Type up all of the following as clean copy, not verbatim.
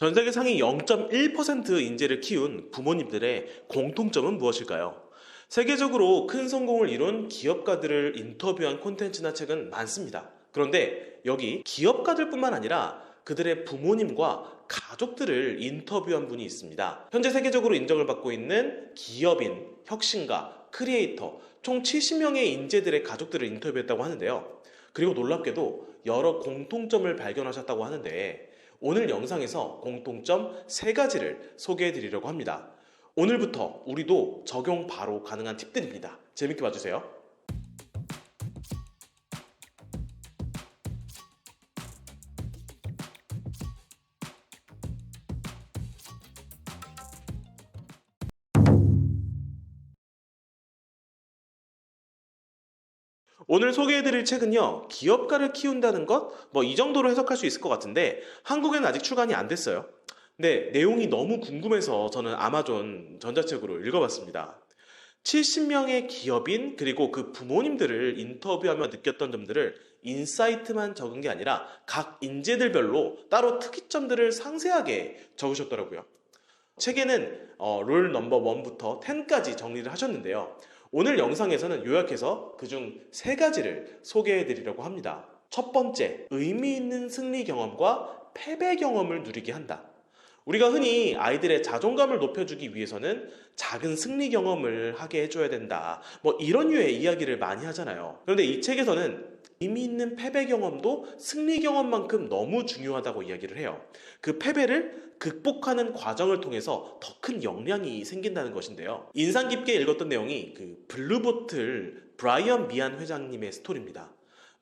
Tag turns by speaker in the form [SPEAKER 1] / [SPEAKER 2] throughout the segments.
[SPEAKER 1] 전 세계 상위 0.1% 인재를 키운 부모님들의 공통점은 무엇일까요? 세계적으로 큰 성공을 이룬 기업가들을 인터뷰한 콘텐츠나 책은 많습니다. 그런데 여기 기업가들뿐만 아니라 그들의 부모님과 가족들을 인터뷰한 분이 있습니다. 현재 세계적으로 인정을 받고 있는 기업인, 혁신가, 크리에이터 총 70명의 인재들의 가족들을 인터뷰했다고 하는데요. 그리고 놀랍게도 여러 공통점을 발견하셨다고 하는데 오늘 영상에서 공통점 3가지를 소개해 드리려고 합니다. 오늘부터 우리도 적용 바로 가능한 팁들입니다. 재밌게 봐주세요. 오늘 소개해드릴 책은요, 기업가를 키운다는 것? 이 정도로 해석할 수 있을 것 같은데, 한국에는 아직 출간이 안 됐어요. 근데 내용이 너무 궁금해서 저는 아마존 전자책으로 읽어봤습니다. 70명의 기업인, 그리고 그 부모님들을 인터뷰하며 느꼈던 점들을 인사이트만 적은 게 아니라 각 인재들별로 따로 특이점들을 상세하게 적으셨더라고요. 책에는 롤 넘버 1부터 10까지 정리를 하셨는데요. 오늘 영상에서는 요약해서 그중 3가지를 소개해 드리려고 합니다. 첫 번째, 의미 있는 승리 경험과 패배 경험을 누리게 한다. 우리가 흔히 아이들의 자존감을 높여주기 위해서는 작은 승리 경험을 하게 해줘야 된다. 이런 류의 이야기를 많이 하잖아요. 그런데 이 책에서는 의미 있는 패배 경험도 승리 경험만큼 너무 중요하다고 이야기를 해요. 그 패배를 극복하는 과정을 통해서 더 큰 역량이 생긴다는 것인데요. 인상 깊게 읽었던 내용이 그 블루보틀 브라이언 미안 회장님의 스토리입니다.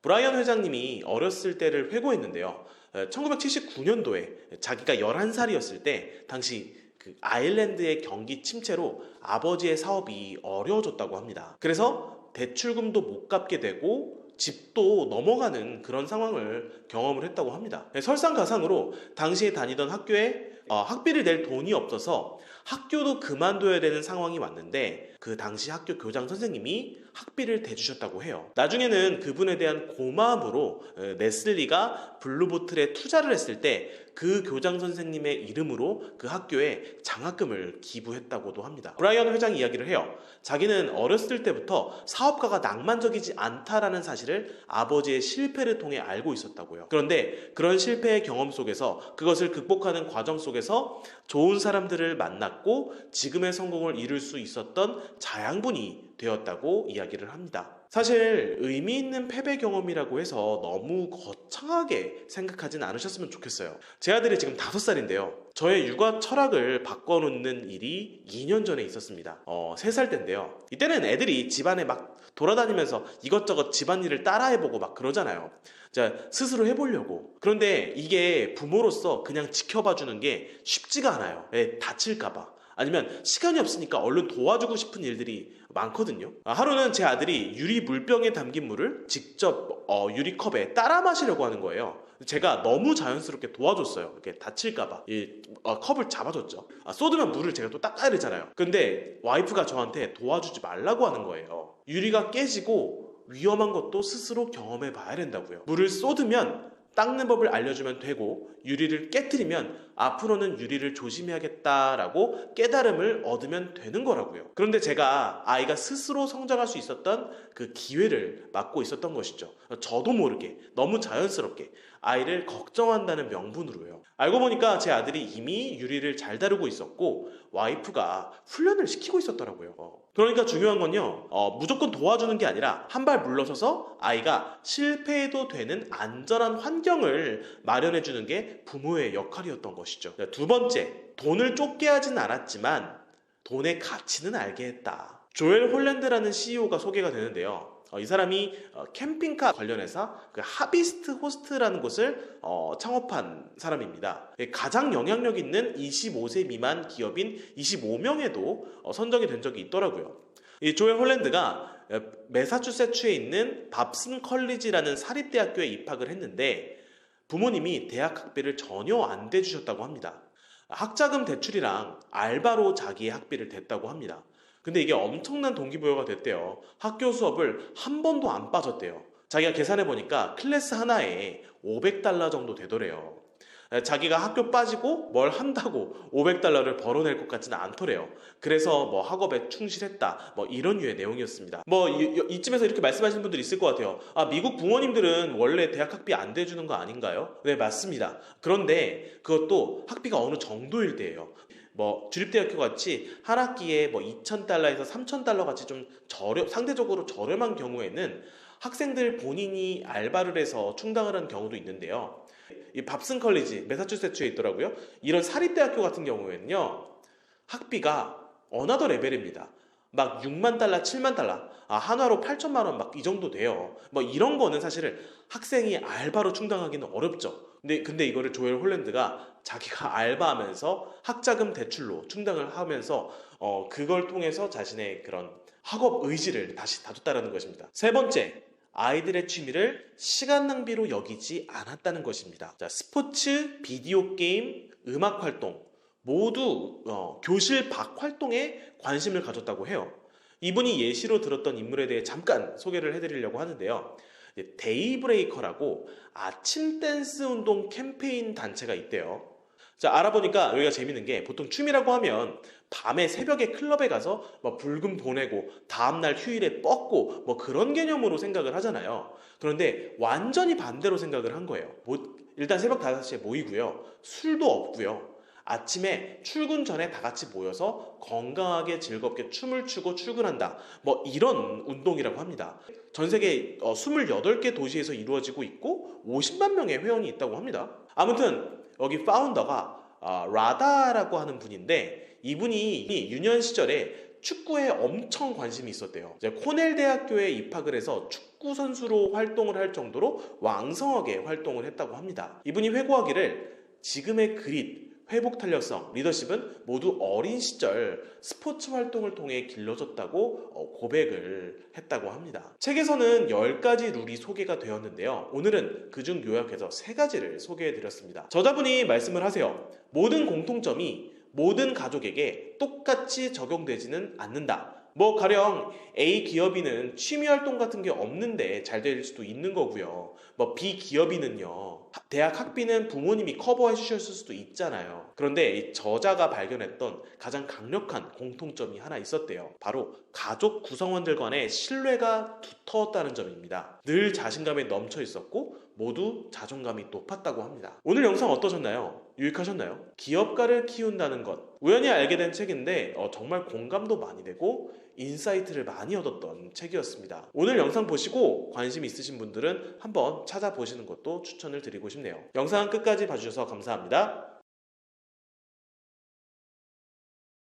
[SPEAKER 1] 브라이언 회장님이 어렸을 때를 회고했는데요. 1979년도에 자기가 11살이었을 때 당시 그 아일랜드의 경기 침체로 아버지의 사업이 어려워졌다고 합니다. 그래서 대출금도 못 갚게 되고 집도 넘어가는 그런 상황을 경험을 했다고 합니다. 설상가상으로 당시에 다니던 학교에 학비를 낼 돈이 없어서 학교도 그만둬야 되는 상황이 왔는데 그 당시 학교 교장 선생님이 학비를 대주셨다고 해요. 나중에는 그분에 대한 고마움으로 네슬리가 블루보틀에 투자를 했을 때 그 교장 선생님의 이름으로 그 학교에 장학금을 기부했다고도 합니다. 브라이언 회장이 이야기를 해요. 자기는 어렸을 때부터 사업가가 낭만적이지 않다라는 사실을 아버지의 실패를 통해 알고 있었다고요. 그런데 그런 실패의 경험 속에서 그것을 극복하는 과정 속에서 좋은 사람들을 만났고 지금의 성공을 이룰 수 있었던 자양분이 되었다고 이야기를 합니다. 사실 의미 있는 패배 경험이라고 해서 너무 거창하게 생각하진 않으셨으면 좋겠어요. 제 아들이 지금 5살인데요. 저의 육아 철학을 바꿔놓는 일이 2년 전에 있었습니다. 3살 때인데요. 이때는 애들이 집안에 막 돌아다니면서 이것저것 집안일을 따라해보고 막 그러잖아요. 자, 스스로 해보려고. 그런데 이게 부모로서 그냥 지켜봐주는 게 쉽지가 않아요. 다칠까봐. 아니면 시간이 없으니까 얼른 도와주고 싶은 일들이 많거든요. 하루는 제 아들이 유리 물병에 담긴 물을 직접 유리컵에 따라 마시려고 하는 거예요. 제가 너무 자연스럽게 도와줬어요. 이렇게 다칠까봐 컵을 잡아줬죠. 쏟으면 물을 제가 또 닦아야 되잖아요. 근데 와이프가 저한테 도와주지 말라고 하는 거예요. 유리가 깨지고 위험한 것도 스스로 경험해 봐야 된다고요. 물을 쏟으면 닦는 법을 알려주면 되고 유리를 깨트리면 앞으로는 유리를 조심해야겠다라고 깨달음을 얻으면 되는 거라고요. 그런데 제가 아이가 스스로 성장할 수 있었던 그 기회를 막고 있었던 것이죠. 저도 모르게 너무 자연스럽게 아이를 걱정한다는 명분으로요. 알고 보니까 제 아들이 이미 유리를 잘 다루고 있었고 와이프가 훈련을 시키고 있었더라고요. 그러니까 중요한 건요, 무조건 도와주는 게 아니라 한 발 물러서서 아이가 실패해도 되는 안전한 환경을 마련해 주는 게 부모의 역할이었던 것이죠. 2번째, 돈을 쫓게 하진 않았지만 돈의 가치는 알게 했다. 조엘 홀랜드라는 CEO가 소개가 되는데요. 이 사람이 캠핑카 관련 회사 그 하비스트 호스트라는 곳을 창업한 사람입니다. 가장 영향력 있는 25세 미만 기업인 25명에도 선정이 된 적이 있더라고요. 이 조엘 홀랜드가 매사추세츠에 있는 밥슨 컬리지라는 사립대학교에 입학을 했는데 부모님이 대학 학비를 전혀 안 대주셨다고 합니다. 학자금 대출이랑 알바로 자기의 학비를 댔다고 합니다. 근데 이게 엄청난 동기부여가 됐대요. 학교 수업을 한 번도 안 빠졌대요. 자기가 계산해 보니까 클래스 하나에 $500 정도 되더래요. 자기가 학교 빠지고 뭘 한다고 500달러를 벌어낼 것 같지는 않더래요. 그래서 뭐 학업에 충실했다. 뭐 이런 류의 내용이었습니다. 뭐 이쯤에서 이렇게 말씀하시는 분들이 있을 것 같아요. 아, 미국 부모님들은 원래 대학 학비 안 대주는 거 아닌가요? 네, 맞습니다. 그런데 그것도 학비가 어느 정도일 때예요. 뭐 주립대학교 같이 한 학기에 뭐 2,000달러에서 3,000달러 같이 좀 상대적으로 저렴한 경우에는 학생들 본인이 알바를 해서 충당을 하는 경우도 있는데요. 이 밥슨 컬리지, 매사추세츠에 있더라고요. 이런 사립대학교 같은 경우에는요, 학비가 어나더 레벨입니다. 막 6만 달러, 7만 달러, 한화로 8천만 원 막 이 정도 돼요. 뭐 이런 거는 사실 학생이 알바로 충당하기는 어렵죠. 근데 이거를 조엘 홀랜드가 자기가 알바하면서 학자금 대출로 충당을 하면서 그걸 통해서 자신의 그런 학업 의지를 다시 다졌다는 것입니다. 세 번째, 아이들의 취미를 시간 낭비로 여기지 않았다는 것입니다. 자, 스포츠, 비디오 게임, 음악 활동 모두 교실 밖 활동에 관심을 가졌다고 해요. 이분이 예시로 들었던 인물에 대해 잠깐 소개를 해드리려고 하는데요. 데이브레이커라고 아침 댄스 운동 캠페인 단체가 있대요. 자, 알아보니까 여기가 재밌는 게 보통 취미라고 하면 밤에 새벽에 클럽에 가서 뭐 불금 보내고 다음날 휴일에 뻗고 뭐 그런 개념으로 생각을 하잖아요. 그런데 완전히 반대로 생각을 한 거예요. 일단 새벽 5시에 모이고요. 술도 없고요. 아침에 출근 전에 다 같이 모여서 건강하게 즐겁게 춤을 추고 출근한다. 뭐 이런 운동이라고 합니다. 전 세계 28개 도시에서 이루어지고 있고 50만 명의 회원이 있다고 합니다. 아무튼 여기 파운더가 라다라고 하는 분인데 이분이 유년 시절에 축구에 엄청 관심이 있었대요. 이제 코넬 대학교에 입학을 해서 축구 선수로 활동을 할 정도로 왕성하게 활동을 했다고 합니다. 이분이 회고하기를 지금의 그릿, 회복 탄력성, 리더십은 모두 어린 시절 스포츠 활동을 통해 길러졌다고 고백을 했다고 합니다. 책에서는 10가지 룰이 소개가 되었는데요. 오늘은 그중 요약해서 3가지를 소개해드렸습니다. 저자분이 말씀을 하세요. 모든 공통점이 모든 가족에게 똑같이 적용되지는 않는다. 뭐 가령 A 기업인은 취미활동 같은 게 없는데 잘 될 수도 있는 거고요. 뭐 B 기업인은요, 대학 학비는 부모님이 커버해 주셨을 수도 있잖아요. 그런데 이 저자가 발견했던 가장 강력한 공통점이 하나 있었대요. 바로 가족 구성원들 간의 신뢰가 두터웠다는 점입니다. 늘 자신감에 넘쳐 있었고 모두 자존감이 높았다고 합니다. 오늘 영상 어떠셨나요? 유익하셨나요? 기업가를 키운다는 것, 우연히 알게 된 책인데 정말 공감도 많이 되고 인사이트를 많이 얻었던 책이었습니다. 오늘 영상 보시고 관심 있으신 분들은 한번 찾아보시는 것도 추천을 드리고 싶네요. 영상 끝까지 봐주셔서 감사합니다.